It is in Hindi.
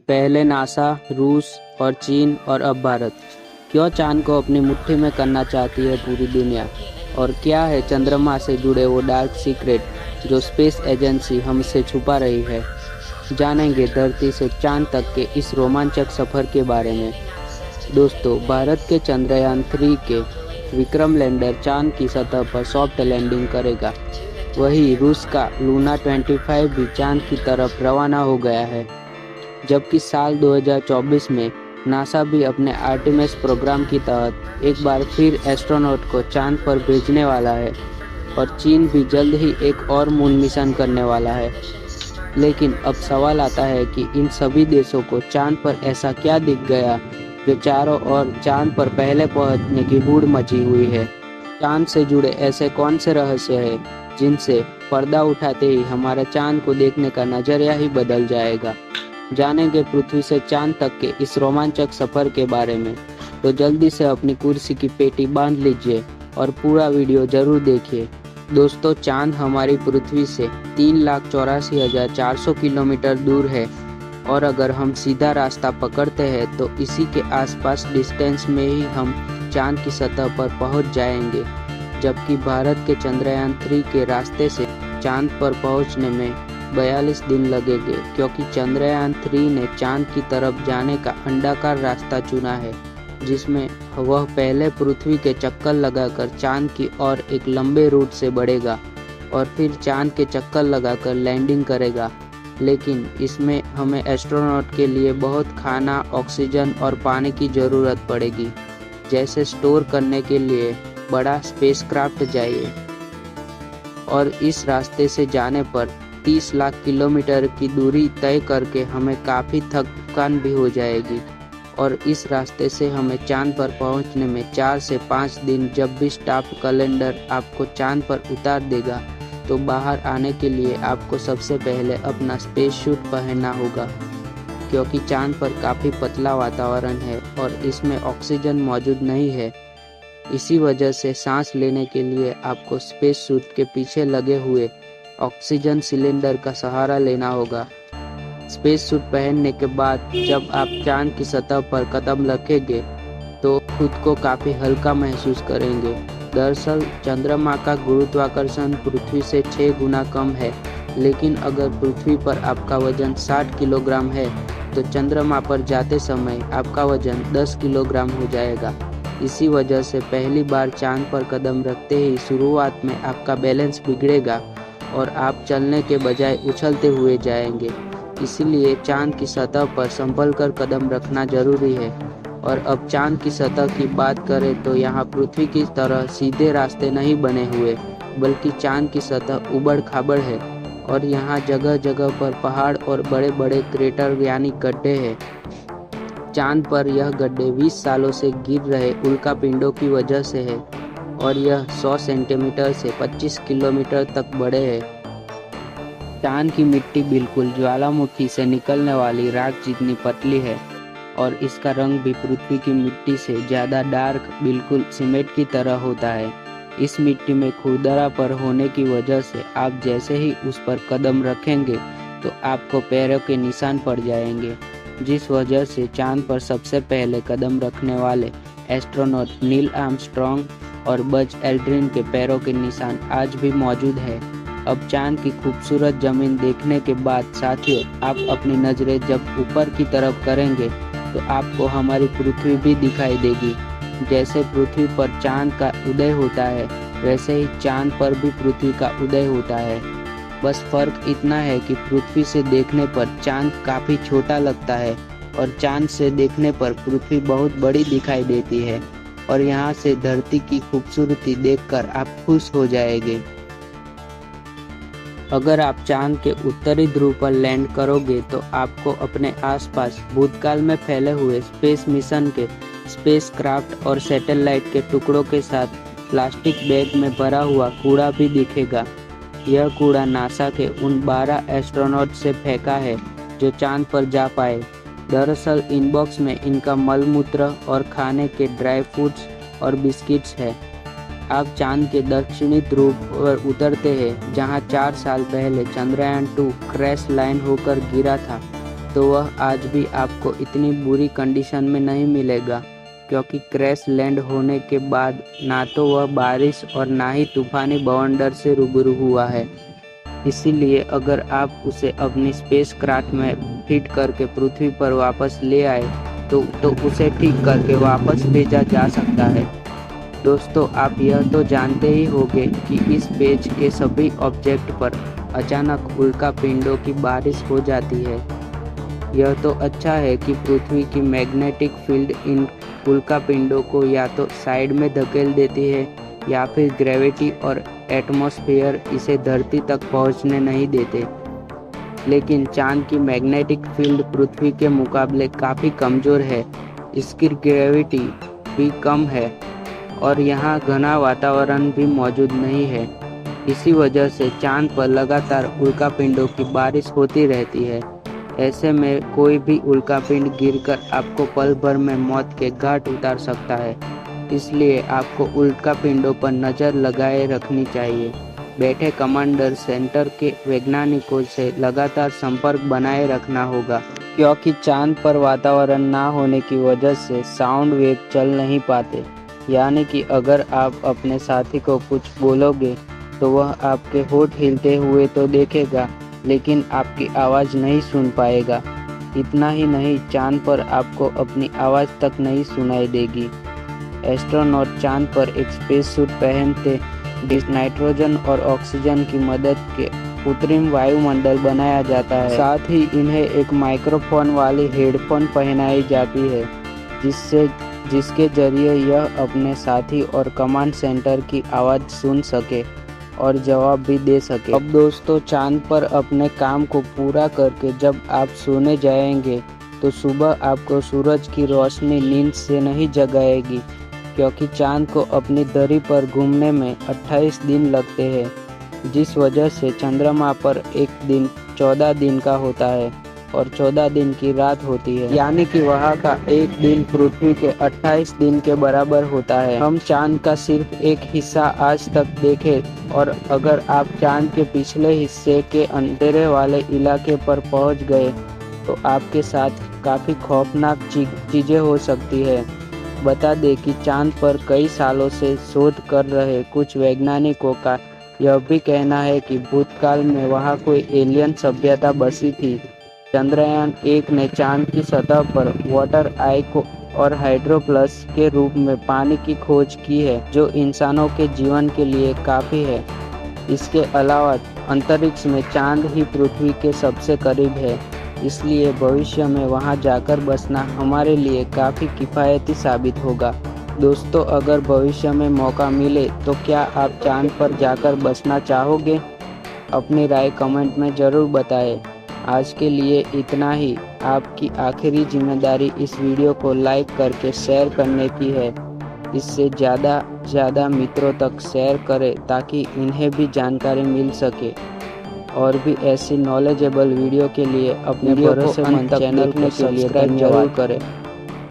पहले नासा, रूस और चीन और अब भारत। क्यों चांद को अपनी मुट्ठी में करना चाहती है पूरी दुनिया? और क्या है चंद्रमा से जुड़े वो डार्क सीक्रेट जो स्पेस एजेंसी हमसे छुपा रही है? जानेंगे धरती से चांद तक के इस रोमांचक सफ़र के बारे में। दोस्तों, भारत के चंद्रयान 3 के विक्रम लैंडर चांद की सतह पर सॉफ्ट लैंडिंग करेगा। वहीं रूस का लूना 25 भी चांद की तरफ रवाना हो गया है, जबकि साल 2024 में नासा भी अपने आर्टेमिस प्रोग्राम की तहत एक बार फिर एस्ट्रोनॉट को चांद पर भेजने वाला है और चीन भी जल्द ही एक और मून मिशन करने वाला है। लेकिन अब सवाल आता है कि इन सभी देशों को चांद पर ऐसा क्या दिख गया जो चारों ओर चांद पर पहले पहुंचने की होड़ मची हुई है। चांद से जुड़े ऐसे कौन से रहस्य हैं जिनसे पर्दा उठाते ही हमारा चांद को देखने का नजरिया ही बदल जाएगा। जानेंगे पृथ्वी से चांद तक के इस रोमांचक सफर के बारे में। तो जल्दी से अपनी कुर्सी की पेटी बांध लीजिए और पूरा वीडियो जरूर देखिए। दोस्तों, चांद हमारी पृथ्वी से 3,84,400 किलोमीटर दूर है और अगर हम सीधा रास्ता पकड़ते हैं तो इसी के आसपास डिस्टेंस में ही हम चांद की सतह पर पहुंच जाएंगे, जबकि भारत के चंद्रयान 3 के रास्ते से चांद पर पहुंचने में 42 दिन लगेंगे, क्योंकि चंद्रयान 3 ने चांद की तरफ जाने का अंडाकार रास्ता चुना है, जिसमें वह पहले पृथ्वी के चक्कर लगाकर चांद की ओर एक लंबे रूट से बढ़ेगा और फिर चांद के चक्कर लगाकर लैंडिंग करेगा। लेकिन इसमें हमें एस्ट्रोनॉट के लिए बहुत खाना, ऑक्सीजन और पानी की ज़रूरत पड़ेगी, जैसे स्टोर करने के लिए बड़ा स्पेसक्राफ्ट चाहिए। और इस रास्ते से जाने पर 30 लाख किलोमीटर की दूरी तय करके हमें काफ़ी थकान भी हो जाएगी और इस रास्ते से हमें चांद पर पहुंचने में 4 से 5 दिन। जब भी स्टाफ कैलेंडर आपको चांद पर उतार देगा तो बाहर आने के लिए आपको सबसे पहले अपना स्पेस सूट पहनना होगा, क्योंकि चांद पर काफ़ी पतला वातावरण है और इसमें ऑक्सीजन मौजूद नहीं है। इसी वजह से सांस लेने के लिए आपको स्पेस सूट के पीछे लगे हुए ऑक्सीजन सिलेंडर का सहारा लेना होगा। स्पेस सूट पहनने के बाद जब आप चांद की सतह पर कदम रखेंगे तो खुद को काफ़ी हल्का महसूस करेंगे। दरअसल चंद्रमा का गुरुत्वाकर्षण पृथ्वी से 6 गुना कम है, लेकिन अगर पृथ्वी पर आपका वजन 60 किलोग्राम है तो चंद्रमा पर जाते समय आपका वजन 10 किलोग्राम हो जाएगा। इसी वजह से पहली बार चांद पर कदम रखते ही शुरुआत में आपका बैलेंस बिगड़ेगा और आप चलने के बजाय उछलते हुए जाएंगे। इसीलिए चांद की सतह पर संभल कर कदम रखना जरूरी है। और अब चांद की सतह की बात करें तो यहाँ पृथ्वी की तरह सीधे रास्ते नहीं बने हुए, बल्कि चांद की सतह उबड़ खाबड़ है और यहाँ जगह जगह पर पहाड़ और बड़े बड़े क्रेटर यानी गड्ढे हैं। चांद पर यह गड्ढे 20 सालों से गिर रहे उल्कापिंडों की वजह से है और यह 100 सेंटीमीटर से 25 किलोमीटर तक बड़े हैं। चांद की मिट्टी बिल्कुल ज्वालामुखी से निकलने वाली राख जितनी पतली है और इसका रंग भी पृथ्वी की मिट्टी से ज़्यादा डार्क, बिल्कुल सीमेंट की तरह होता है। इस मिट्टी में खुरदरा पर होने की वजह से आप जैसे ही उस पर कदम रखेंगे तो आपको पैरों के निशान पड़ जाएंगे, जिस वजह से चांद पर सबसे पहले कदम रखने वाले एस्ट्रोनॉट नील आर्मस्ट्रॉन्ग और बज एल्ड्रिन के पैरों के निशान आज भी मौजूद है। अब चांद की खूबसूरत जमीन देखने के बाद साथियों, आप अपनी नज़रें जब ऊपर की तरफ करेंगे तो आपको हमारी पृथ्वी भी दिखाई देगी। जैसे पृथ्वी पर चांद का उदय होता है, वैसे ही चांद पर भी पृथ्वी का उदय होता है। बस फर्क इतना है कि पृथ्वी से देखने पर चांद काफ़ी छोटा लगता है और चांद से देखने पर पृथ्वी बहुत बड़ी दिखाई देती है और यहाँ से धरती की खूबसूरती देखकर आप खुश हो जाएंगे। अगर आप चांद के उत्तरी ध्रुव पर लैंड करोगे तो आपको अपने आसपास भूतकाल में फैले हुए स्पेस मिशन के स्पेसक्राफ्ट और सैटेलाइट के टुकड़ों के साथ प्लास्टिक बैग में भरा हुआ कूड़ा भी दिखेगा। यह कूड़ा नासा के उन 12 एस्ट्रोनॉट से फेंका है जो चांद पर जा पाए। दरअसल इनबॉक्स में इनका मलमूत्र और खाने के ड्राई फ्रूट्स और बिस्किट्स है। आप चांद के दक्षिणी ध्रुव पर उतरते हैं, जहां 4 साल पहले चंद्रयान-2 क्रैश लैंड होकर गिरा था, तो वह आज भी आपको इतनी बुरी कंडीशन में नहीं मिलेगा, क्योंकि क्रैश लैंड होने के बाद ना तो वह बारिश और ना ही तूफानी बवंडर से रूबरू हुआ है। इसीलिए अगर आप उसे अपनी स्पेस क्राफ्ट में फिट करके पृथ्वी पर वापस ले आए तो उसे ठीक करके वापस भेजा जा सकता है। दोस्तों, आप यह तो जानते ही होंगे कि इस पेज के सभी ऑब्जेक्ट पर अचानक उल्का पिंडों की बारिश हो जाती है। यह तो अच्छा है कि पृथ्वी की मैग्नेटिक फील्ड इन उल्का पिंडों को या तो साइड में धकेल देती है या फिर ग्रेविटी और एटमॉस्फेयर इसे धरती तक पहुंचने नहीं देते। लेकिन चांद की मैग्नेटिक फील्ड पृथ्वी के मुकाबले काफ़ी कमज़ोर है, इसकी ग्रेविटी भी कम है और यहाँ घना वातावरण भी मौजूद नहीं है। इसी वजह से चांद पर लगातार उल्कापिंडों की बारिश होती रहती है। ऐसे में कोई भी उल्कापिंड गिरकर आपको पल भर में मौत के घाट उतार सकता है। इसलिए आपको उल्कापिंडों पर नज़र लगाए रखनी चाहिए। बैठे कमांडर सेंटर के वैज्ञानिकों से लगातार संपर्क बनाए रखना होगा, क्योंकि चांद पर वातावरण ना होने की वजह से साउंड वेव चल नहीं पाते। यानी कि अगर आप अपने साथी को कुछ बोलोगे तो वह आपके होठ हिलते हुए तो देखेगा, लेकिन आपकी आवाज़ नहीं सुन पाएगा। इतना ही नहीं, चांद पर आपको अपनी आवाज़ तक नहीं सुनाई देगी। एस्ट्रोनॉट चांद पर एक स्पेस सूट पहनते जिस नाइट्रोजन और ऑक्सीजन की मदद के कृत्रिम वायुमंडल बनाया जाता है। साथ ही इन्हें एक माइक्रोफोन वाली हेडफोन पहनाई जाती है, जिसके जरिए यह अपने साथी और कमांड सेंटर की आवाज़ सुन सके और जवाब भी दे सके। अब दोस्तों, चांद पर अपने काम को पूरा करके जब आप सोने जाएंगे तो सुबह आपको सूरज की रोशनी नींद से नहीं जगाएगी, क्योंकि चांद को अपनी धरी पर घूमने में 28 दिन लगते हैं, जिस वजह से चंद्रमा पर एक दिन 14 दिन का होता है और 14 दिन की रात होती है। यानी कि वहाँ का एक दिन पृथ्वी के 28 दिन के बराबर होता है। हम चांद का सिर्फ एक हिस्सा आज तक देखे, और अगर आप चांद के पिछले हिस्से के अंधेरे वाले इलाके पर पहुँच गए तो आपके साथ काफ़ी खौफनाक चीज़ें हो सकती है। बता दें कि चांद पर कई सालों से शोध कर रहे कुछ वैज्ञानिकों का यह भी कहना है कि भूतकाल में वहाँ कोई एलियन सभ्यता बसी थी। चंद्रयान-1 ने चांद की सतह पर वाटर आइको और हाइड्रोप्लस के रूप में पानी की खोज की है, जो इंसानों के जीवन के लिए काफ़ी है। इसके अलावा अंतरिक्ष में चांद ही पृथ्वी के सबसे करीब है, इसलिए भविष्य में वहां जाकर बसना हमारे लिए काफ़ी किफ़ायती साबित होगा। दोस्तों, अगर भविष्य में मौका मिले तो क्या आप चांद पर जाकर बसना चाहोगे? अपनी राय कमेंट में ज़रूर बताएं। आज के लिए इतना ही। आपकी आखिरी जिम्मेदारी इस वीडियो को लाइक करके शेयर करने की है। इससे ज़्यादा मित्रों तक शेयर करें ताकि इन्हें भी जानकारी मिल सके। और भी ऐसी नॉलेजेबल वीडियो के लिए अपने भरोसेमंद चैनल को सब्सक्राइब जरूर करें।